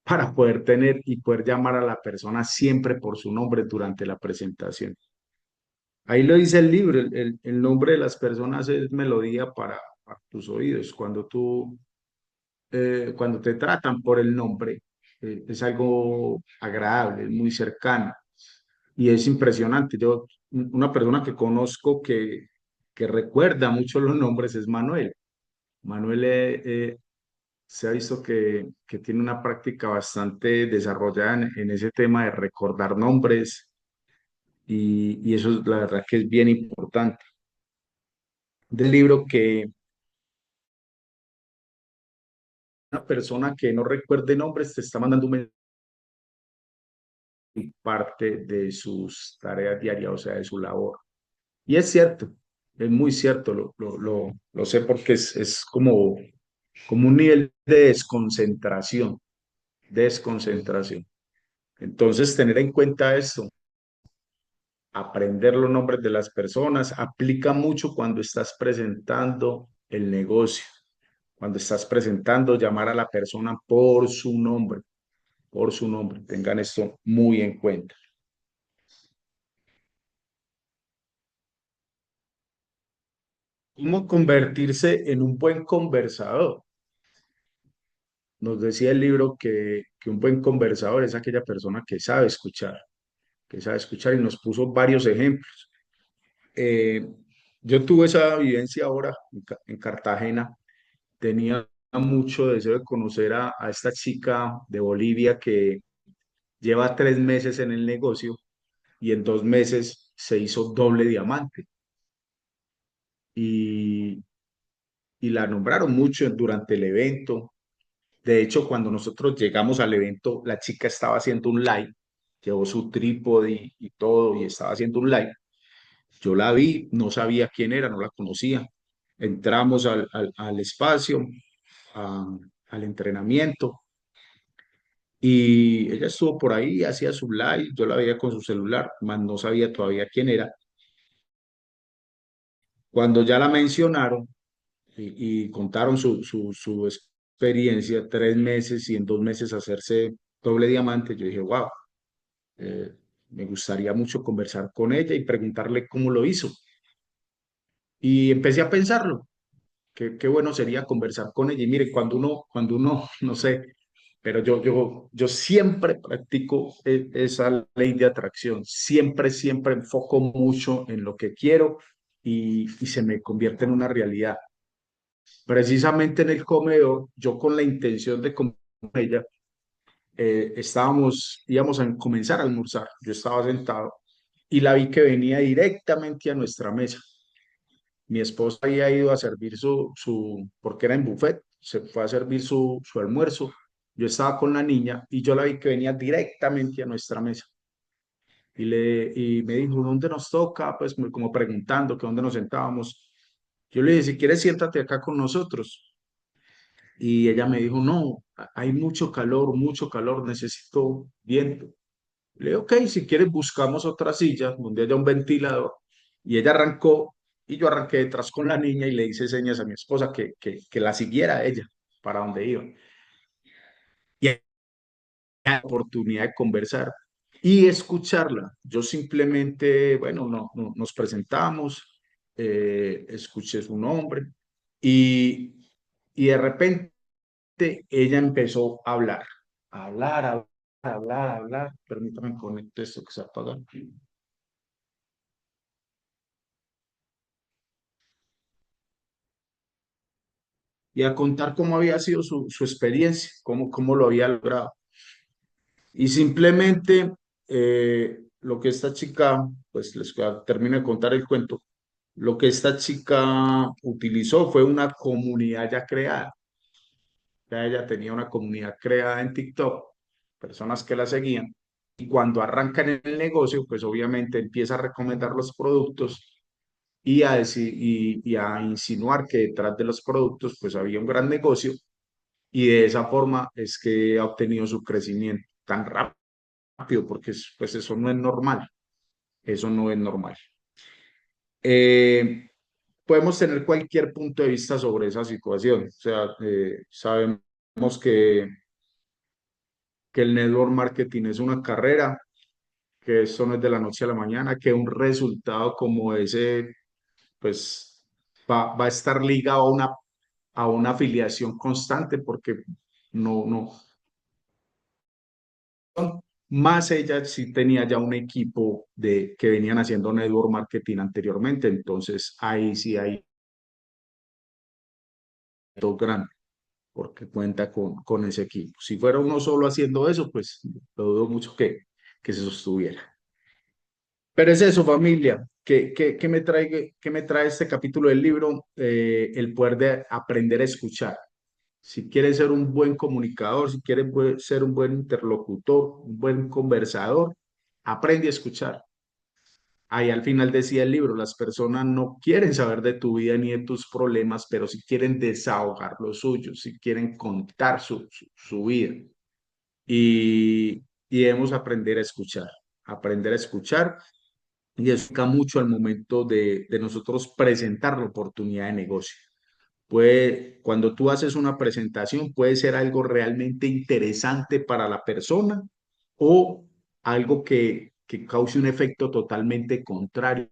para poder tener y poder llamar a la persona siempre por su nombre durante la presentación. Ahí lo dice el libro, el nombre de las personas es melodía para tus oídos. Cuando te tratan por el nombre, es algo agradable, es muy cercano y es impresionante. Una persona que conozco que recuerda mucho los nombres es Manuel. Manuel se ha visto que tiene una práctica bastante desarrollada en ese tema de recordar nombres y eso es la verdad que es bien importante. Del libro que una persona que no recuerde nombres te está mandando un mensaje parte de sus tareas diarias, o sea, de su labor. Y es cierto, es muy cierto, lo sé porque es como un nivel de desconcentración, desconcentración. Entonces, tener en cuenta esto, aprender los nombres de las personas, aplica mucho cuando estás presentando el negocio, cuando estás presentando, llamar a la persona por su nombre. Tengan esto muy en cuenta. ¿Cómo convertirse en un buen conversador? Nos decía el libro que un buen conversador es aquella persona que sabe escuchar y nos puso varios ejemplos. Eh, yo tuve esa vivencia ahora en Cartagena, tenía mucho deseo de conocer a esta chica de Bolivia que lleva 3 meses en el negocio y en 2 meses se hizo doble diamante y, y la nombraron mucho durante el evento. De hecho, cuando nosotros llegamos al evento, la chica estaba haciendo un live, llevó su trípode y todo y estaba haciendo un live. Yo la vi, no sabía quién era, no la conocía. Entramos al espacio, a- al entrenamiento y ella estuvo por ahí, hacía su live, yo la veía con su celular, mas no sabía todavía quién era. Cuando ya la mencionaron y contaron su experiencia, 3 meses y en 2 meses hacerse doble diamante, yo dije, wow, eh, me gustaría mucho conversar con ella y preguntarle cómo lo hizo. Y empecé a pensarlo, qué bueno sería conversar con ella. Y mire, cuando uno, no sé, pero yo siempre practico esa ley de atracción, siempre enfoco mucho en lo que quiero y se me convierte en una realidad. Precisamente en el comedor, yo con la intención de comer con ella, íbamos a comenzar a almorzar. Yo estaba sentado y la vi que venía directamente a nuestra mesa. Mi esposa había ido a servir porque era en buffet, se fue a servir su almuerzo. Yo estaba con la niña y yo la vi que venía directamente a nuestra mesa. Y me dijo, ¿dónde nos toca? Pues como preguntando que dónde nos sentábamos. Yo le dije, si quieres, siéntate acá con nosotros. Y ella me dijo, no, hay mucho calor, necesito viento. Le dije, ok, si quieres buscamos otra silla donde haya un ventilador. Y ella arrancó y yo arranqué detrás con la niña y le hice señas a mi esposa que la siguiera a ella para donde iba. Y hay la oportunidad de conversar y escucharla. Yo simplemente, bueno, nos presentamos, escuché su nombre y, y de repente ella empezó a hablar, a hablar. Permítame conectar esto que se apaga. Y a contar cómo había sido su experiencia, cómo lo había logrado. Y simplemente lo que esta chica, pues termino de contar el cuento, lo que esta chica utilizó fue una comunidad ya creada. Ya ella tenía una comunidad creada en TikTok, personas que la seguían. Y cuando arrancan en el negocio, pues obviamente empieza a recomendar los productos y a insinuar que detrás de los productos pues había un gran negocio y de esa forma es que ha obtenido su crecimiento tan rápido porque pues eso no es normal, eso no es normal. Eh, Podemos tener cualquier punto de vista sobre esa situación, o sea, sabemos que, que el network marketing es una carrera, que eso no es de la noche a la mañana, que un resultado como ese pues va a estar ligado a una afiliación constante porque no, más ella sí tenía ya un equipo que venían haciendo network marketing anteriormente, entonces ahí sí hay dos grandes porque cuenta con ese equipo. Si fuera uno solo haciendo eso, pues lo dudo mucho que se sostuviera. Pero es eso, familia. ¿Qué me trae este capítulo del libro? El poder de aprender a escuchar. Si quieres ser un buen comunicador, si quieres ser un buen interlocutor, un buen conversador, aprende a escuchar. Ahí al final decía el libro, las personas no quieren saber de tu vida ni de tus problemas, pero sí quieren desahogar los suyos, sí quieren contar su vida. Y debemos aprender a escuchar y eso ayuda mucho al momento de nosotros presentar la oportunidad de negocio. Cuando tú haces una presentación, puede ser algo realmente interesante para la persona o algo que cause un efecto totalmente contrario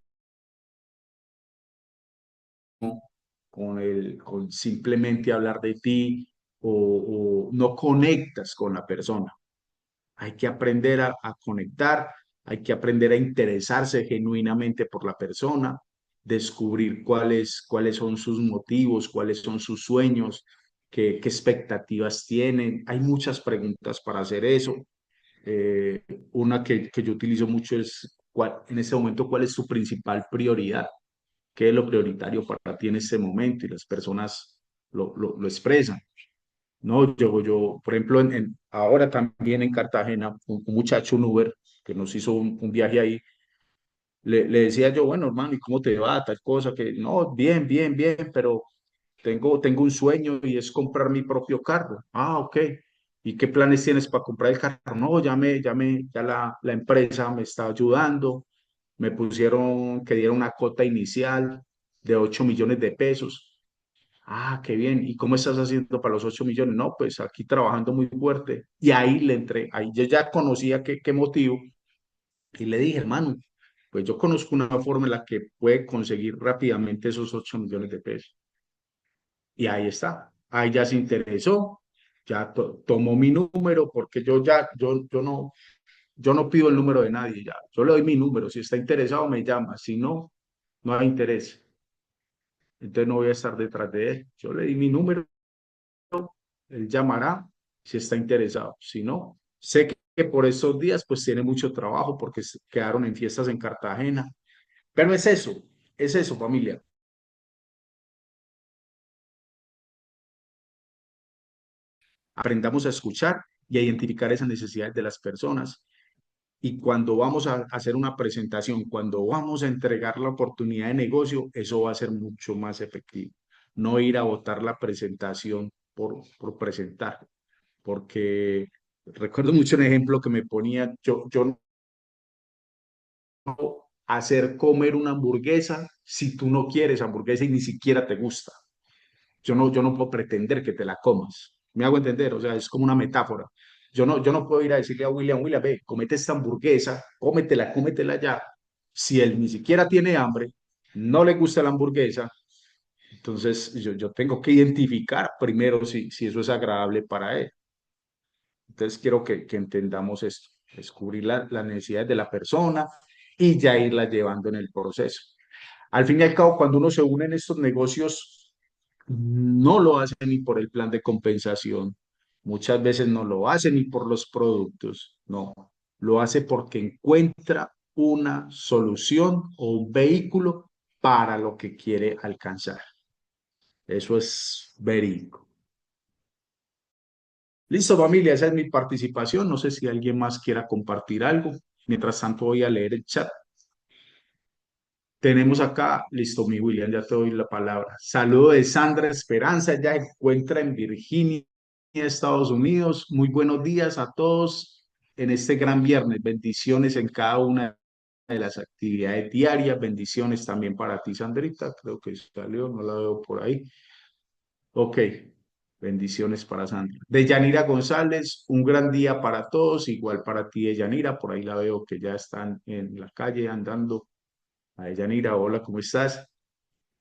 con simplemente hablar de ti o no conectas con la persona. Hay que aprender a conectar, hay que aprender a interesarse genuinamente por la persona, descubrir cuáles son sus motivos, cuáles son sus sueños, qué expectativas tienen. Hay muchas preguntas para hacer eso. Eh, una que yo utilizo mucho es, en este momento, ¿cuál es tu principal prioridad? ¿Qué es lo prioritario para ti en este momento? Y las personas lo expresan. No, por ejemplo, ahora también en Cartagena, un muchacho, un Uber, que nos hizo un viaje ahí, le decía yo, bueno, hermano, ¿y cómo te va? Tal cosa, que no, bien, bien, bien, pero tengo un sueño y es comprar mi propio carro. Ah, ok. ¿Y qué planes tienes para comprar el carro? No, ya la empresa me está ayudando, me pusieron que diera una cuota inicial de 8 millones de pesos. Ah, qué bien. ¿Y cómo estás haciendo para los 8 millones? No, pues aquí trabajando muy fuerte. Y ahí le entré, ahí yo ya conocía qué motivo y le dije, hermano, pues yo conozco una forma en la que puede conseguir rápidamente esos 8 millones de pesos. Y ahí está. Ahí ya se interesó, ya tomó mi número porque yo no pido el número de nadie ya. Yo le doy mi número. Si está interesado, me llama. Si no, no hay interés. Entonces no voy a estar detrás de él. Yo le di mi número, él llamará si está interesado. Si no, sé que por esos días pues tiene mucho trabajo porque quedaron en fiestas en Cartagena. Pero es eso, familia. Aprendamos a escuchar y a identificar esas necesidades de las personas. Y cuando vamos a hacer una presentación, cuando vamos a entregar la oportunidad de negocio, eso va a ser mucho más efectivo. No ir a votar la presentación por presentar, porque recuerdo mucho un ejemplo que me ponía, yo no puedo hacer comer una hamburguesa si tú no quieres hamburguesa y ni siquiera te gusta. Yo no puedo pretender que te la comas. ¿Me hago entender? O sea, es como una metáfora. Yo no puedo ir a decirle a William, ve, comete esta hamburguesa, cómetela ya. Si él ni siquiera tiene hambre, no le gusta la hamburguesa, entonces yo tengo que identificar primero si eso es agradable para él. Entonces quiero que entendamos esto, descubrir las necesidades de la persona y ya irla llevando en el proceso. Al fin y al cabo, cuando uno se une en estos negocios, no lo hace ni por el plan de compensación, muchas veces no lo hace ni por los productos, no, lo hace porque encuentra una solución o un vehículo para lo que quiere alcanzar. Eso es verídico. Listo, familia, esa es mi participación. No sé si alguien más quiera compartir algo. Mientras tanto, voy a leer el chat. Tenemos acá, listo, mi William, ya te doy la palabra. Saludo de Sandra Esperanza, ya se encuentra en Virginia, Estados Unidos. Muy buenos días a todos en este gran viernes. Bendiciones en cada una de las actividades diarias. Bendiciones también para ti, Sandrita. Creo que salió, no la veo por ahí. Ok, bendiciones para Sandra. De Yanira González, un gran día para todos, igual para ti, de Yanira. Por ahí la veo que ya están en la calle andando. A Yanira, hola, ¿cómo estás?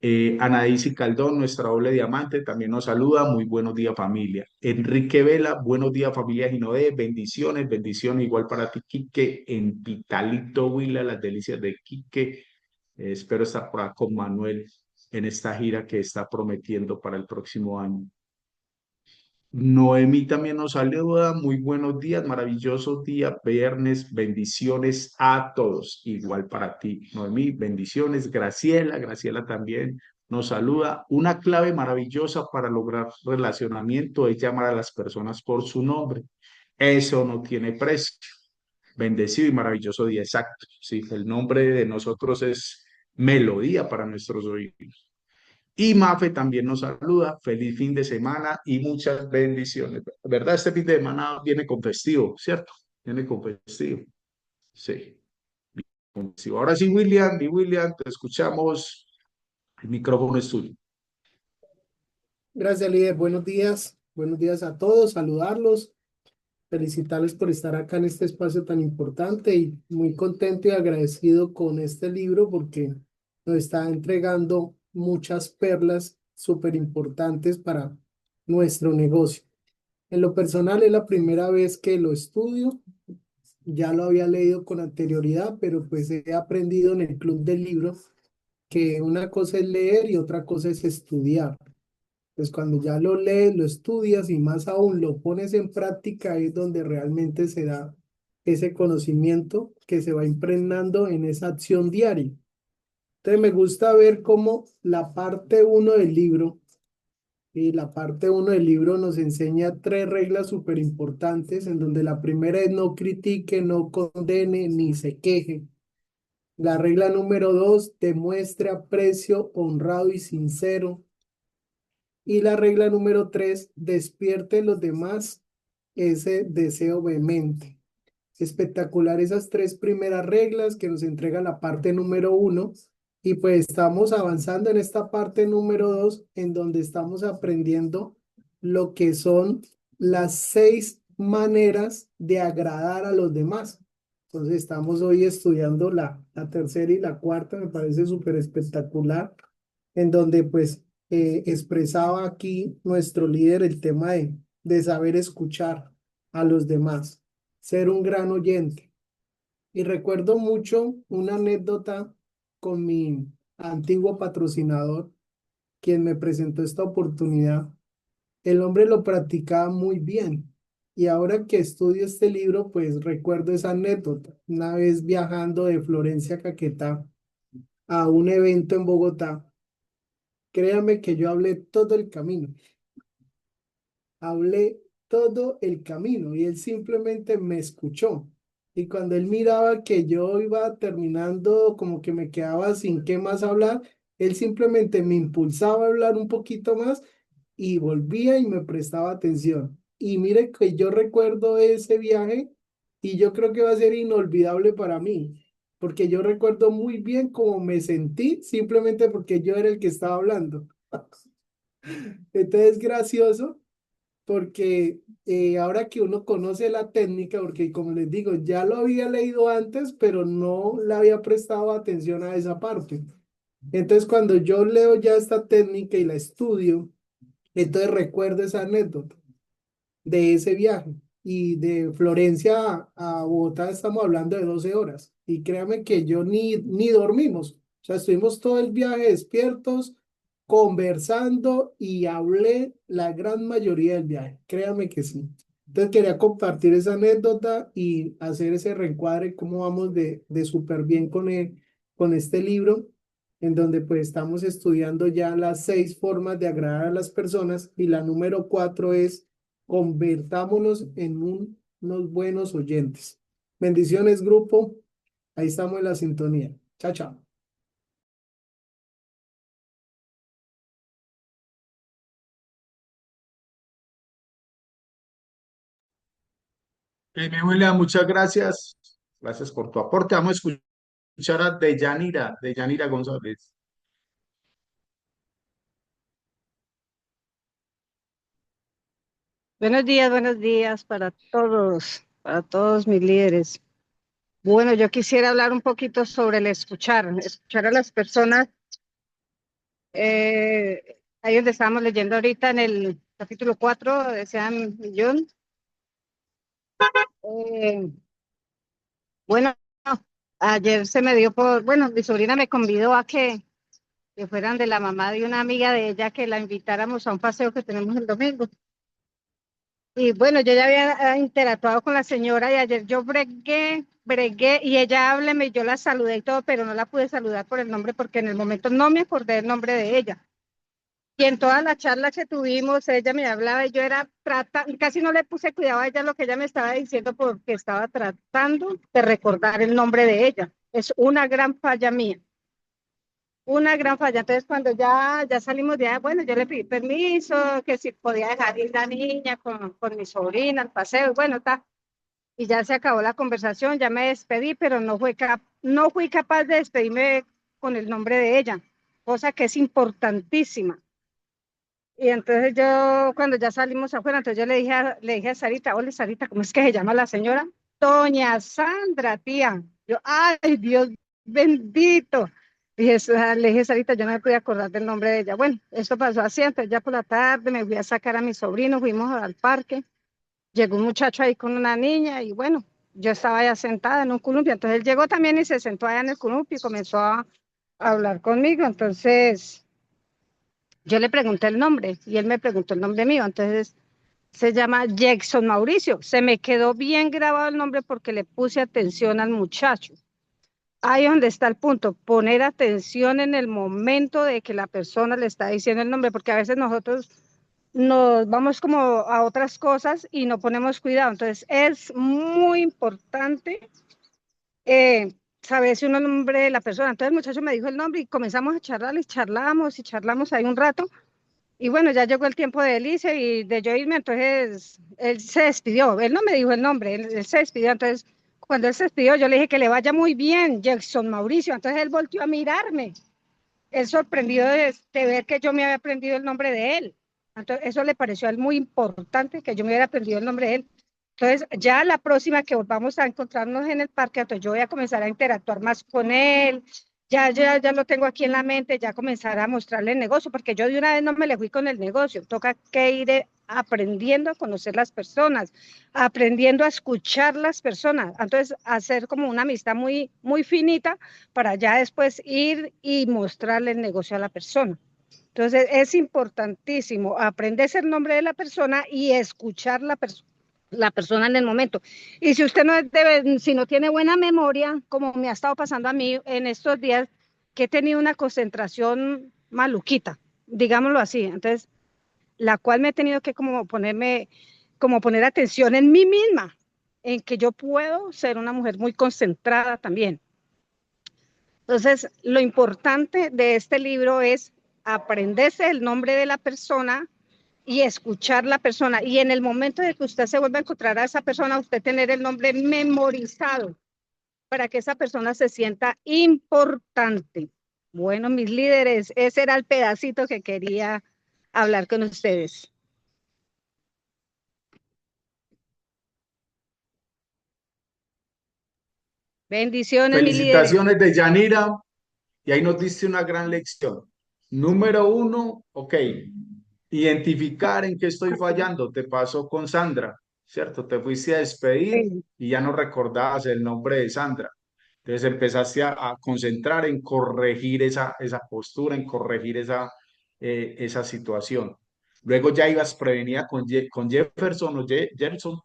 Anaísi Caldón, nuestra doble diamante, también nos saluda. Muy buenos días, familia. Enrique Vela, buenos días, familia Ginodé. Bendiciones, bendiciones igual para ti, Quique, en Pitalito, Huila, las delicias de Quique. Espero estar por acá con Manuel en esta gira que está prometiendo para el próximo año. Noemí también nos saluda. Muy buenos días, maravilloso día, viernes. Bendiciones a todos. Igual para ti, Noemí, bendiciones. Graciela también nos saluda. Una clave maravillosa para lograr relacionamiento es llamar a las personas por su nombre. Eso no tiene precio. Bendecido y maravilloso día, exacto. Sí, el nombre de nosotros es melodía para nuestros oídos. Y Mafe también nos saluda. Feliz fin de semana y muchas bendiciones. ¿Verdad? Este fin de semana viene con festivo, ¿cierto? Viene con festivo. Sí. Con festivo. Ahora sí, William, te escuchamos. El micrófono es tuyo. Gracias, líder. Buenos días a todos, saludarlos, felicitarles por estar acá en este espacio tan importante y muy contento y agradecido con este libro porque nos está entregando muchas perlas súper importantes para nuestro negocio. En lo personal es la primera vez que lo estudio, ya lo había leído con anterioridad, pero pues he aprendido en el club del libro que una cosa es leer y otra cosa es estudiar. Pues cuando ya lo lees, lo estudias y más aún lo pones en práctica, ahí es donde realmente se da ese conocimiento que se va impregnando en esa acción diaria. Entonces me gusta ver cómo la parte uno del libro, y la parte uno del libro nos enseña tres reglas súper importantes, en donde la primera es no critique, no condene, ni se queje. La regla número dos, demuestre aprecio honrado y sincero. Y la regla número tres, despierte en los demás ese deseo vehemente. Espectacular esas tres primeras reglas que nos entrega la parte número uno. Y pues estamos avanzando en esta parte número 2, en donde estamos aprendiendo lo que son las 6 maneras de agradar a los demás. Entonces estamos hoy estudiando la tercera y la cuarta, me parece súper espectacular, en donde pues expresaba aquí nuestro líder el tema de saber escuchar a los demás, ser un gran oyente. Y recuerdo mucho una anécdota con mi antiguo patrocinador, quien me presentó esta oportunidad. El hombre lo practicaba muy bien. Y ahora que estudio este libro, pues recuerdo esa anécdota. Una vez viajando de Florencia a Caquetá a un evento en Bogotá, créame que yo hablé todo el camino. Hablé todo el camino y él simplemente me escuchó. Y cuando él miraba que yo iba terminando, como que me quedaba sin qué más hablar, él simplemente me impulsaba a hablar un poquito más y volvía y me prestaba atención. Y mire que yo recuerdo ese viaje y yo creo que va a ser inolvidable para mí, porque yo recuerdo muy bien cómo me sentí simplemente porque yo era el que estaba hablando. Entonces, gracioso porque ahora que uno conoce la técnica, porque como les digo, ya lo había leído antes, pero no le había prestado atención a esa parte. Entonces, cuando yo leo ya esta técnica y la estudio, entonces recuerdo esa anécdota de ese viaje. Y de Florencia a Bogotá estamos hablando de 12 horas. Y créame que yo ni dormimos. O sea, estuvimos todo el viaje despiertos, conversando y hablé la gran mayoría del viaje. Créame que sí. Entonces quería compartir esa anécdota y hacer ese reencuadre, cómo vamos de súper bien con este libro, en donde pues estamos estudiando ya las 6 formas de agradar a las personas y la número 4 es convertámonos en unos buenos oyentes. Bendiciones, grupo. Ahí estamos en la sintonía. Chao, chao. Mi William, muchas gracias. Gracias por tu aporte. Vamos a escuchar a Deyanira González. Buenos días para todos mis líderes. Bueno, yo quisiera hablar un poquito sobre el escuchar a las personas. Ahí donde estábamos leyendo ahorita en el capítulo 4 de Sean Millón. Eh, bueno, ayer se me dio bueno, mi sobrina me convidó a que fueran de la mamá de una amiga de ella, que la invitáramos a un paseo que tenemos el domingo. Y bueno, yo ya había interactuado con la señora y ayer yo bregué y ella hábleme, y yo la saludé y todo, pero no la pude saludar por el nombre porque en el momento no me acordé del nombre de ella. Y en toda la charla que tuvimos, ella me hablaba y yo casi no le puse cuidado a ella lo que ella me estaba diciendo porque estaba tratando de recordar el nombre de ella. Es una gran falla mía. Una gran falla. Entonces, cuando ya salimos de ahí, bueno, yo le pedí permiso, que si podía dejar ir la niña con mi sobrina al paseo, y bueno, está. Y ya se acabó la conversación, ya me despedí, pero no fui capaz de despedirme con el nombre de ella, cosa que es importantísima. Y entonces yo, cuando ya salimos afuera, entonces yo le dije a Sarita, hola Sarita, ¿cómo es que se llama la señora? Doña Sandra, tía. Yo, ay, Dios bendito. Le dije, Sarita, yo no me podía acordar del nombre de ella. Bueno, esto pasó así, entonces ya por la tarde me fui a sacar a mi sobrino, fuimos al parque, llegó un muchacho ahí con una niña y bueno, yo estaba allá sentada en un columpio, entonces él llegó también y se sentó allá en el columpio y comenzó a hablar conmigo, entonces yo le pregunté el nombre y él me preguntó el nombre mío, entonces se llama Jackson Mauricio. Se me quedó bien grabado el nombre porque le puse atención al muchacho. Ahí es donde está el punto, poner atención en el momento de que la persona le está diciendo el nombre, porque a veces nosotros nos vamos como a otras cosas y no ponemos cuidado. Entonces es muy importante saber si uno nombre de la persona. Entonces el muchacho me dijo el nombre y comenzamos a charlar y charlamos ahí un rato. Y bueno, ya llegó el tiempo de Elise y de yo irme, entonces él se despidió. Él no me dijo el nombre, él se despidió. Entonces, cuando él se despidió, yo le dije que le vaya muy bien, Jackson Mauricio. Entonces él volteó a mirarme él sorprendido de ver que yo me había aprendido el nombre de él. Entonces, eso le pareció a él muy importante, que yo me hubiera aprendido el nombre de él. Entonces, ya la próxima que volvamos a encontrarnos en el parque, entonces yo voy a comenzar a interactuar más con él. Ya lo tengo aquí en la mente, ya comenzar a mostrarle el negocio, porque yo de una vez no me le fui con el negocio. Toca que ir aprendiendo a conocer las personas, aprendiendo a escuchar las personas. Entonces, hacer como una amistad muy, muy finita para ya después ir y mostrarle el negocio a la persona. Entonces, es importantísimo aprenderse el nombre de la persona y escuchar la persona en el momento. Y si usted no debe, si no tiene buena memoria, como me ha estado pasando a mí en estos días, que he tenido una concentración maluquita, digámoslo así. Entonces, la cual me he tenido que como poner atención en mí misma, en que yo puedo ser una mujer muy concentrada también. Entonces, lo importante de este libro es aprenderse el nombre de la persona y escuchar la persona. Y en el momento de que usted se vuelva a encontrar a esa persona, usted tener el nombre memorizado para que esa persona se sienta importante. Bueno, mis líderes, ese era el pedacito que quería hablar con ustedes. Bendiciones, mis líderes. Felicitaciones de Yanira, y ahí nos diste una gran lección. Número uno, ok, identificar en qué estoy fallando. Te pasó con Sandra, ¿cierto? Te fuiste a despedir Sí. y ya no recordabas el nombre de Sandra. Entonces empezaste a concentrar en corregir esa postura, en corregir esa situación. Luego ya ibas prevenida con Jefferson o Jefferson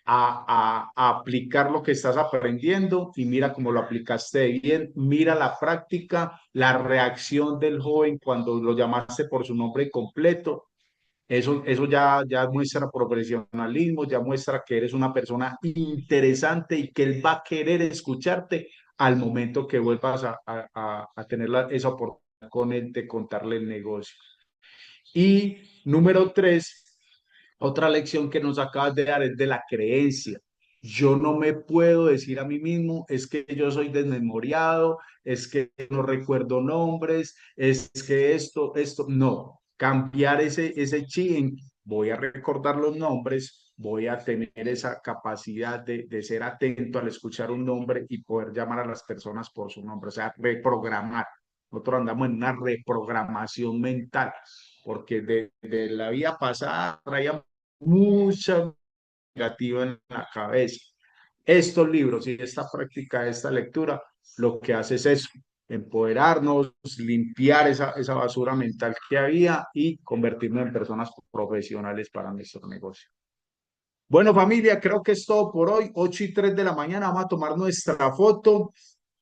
a aplicar lo que estás aprendiendo y mira cómo lo aplicaste bien, mira la práctica, la reacción del joven cuando lo llamaste por su nombre completo. Eso ya muestra profesionalismo, ya muestra que eres una persona interesante y que él va a querer escucharte al momento que vuelvas a tener esa oportunidad con él de contarle el negocio. Y número tres, otra lección que nos acabas de dar es de la creencia. Yo no me puedo decir a mí mismo, es que yo soy desmemoriado, es que no recuerdo nombres, es que esto, no. Cambiar ese chip en voy a recordar los nombres, voy a tener esa capacidad de ser atento al escuchar un nombre y poder llamar a las personas por su nombre, o sea, reprogramar. Nosotros andamos en una reprogramación mental, porque de la vida pasada traíamos mucha negativa en la cabeza. Estos libros y esta práctica, esta lectura, lo que hace es eso, empoderarnos, limpiar esa basura mental que había y convertirnos en personas profesionales para nuestro negocio. Bueno, familia, creo que es todo por hoy. 8:03 de la mañana, vamos a tomar nuestra foto.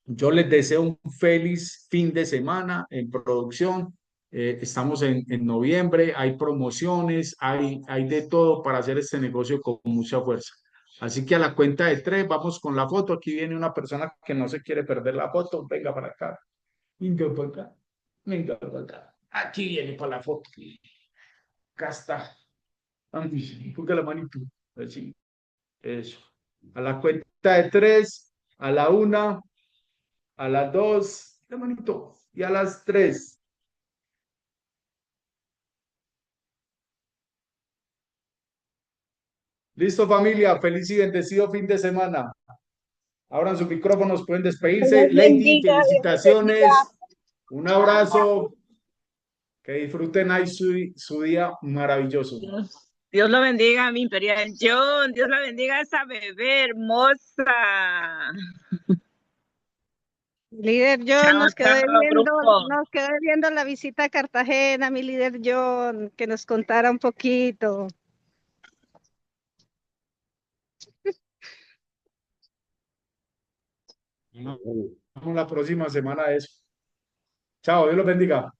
Yo les deseo un feliz fin de semana en producción. Estamos en noviembre, hay promociones, hay de todo para hacer este negocio con mucha fuerza. Así que a la cuenta de tres, vamos con la foto. Aquí viene una persona que no se quiere perder la foto. Venga para acá. Venga para acá. Venga para acá. Aquí viene para la foto. Acá está. Ponga la manito. Así. Eso. A la cuenta de tres, a la una, a las dos, la manito, y a las tres. Listo, familia. Feliz y bendecido fin de semana. Abran sus micrófonos, pueden Dios les despedirse. Lady, bendiga, Dios les bendiga. felicitaciones. Un abrazo. Que disfruten ahí su día maravilloso. Dios lo bendiga, mi Imperial John. Dios la bendiga a esa bebé hermosa. Líder John, Chao, chao, grupo. nos quedó viendo la visita a Cartagena, mi líder John, que nos contara un poquito. Nos vemos la próxima semana de eso. Chao, Dios los bendiga.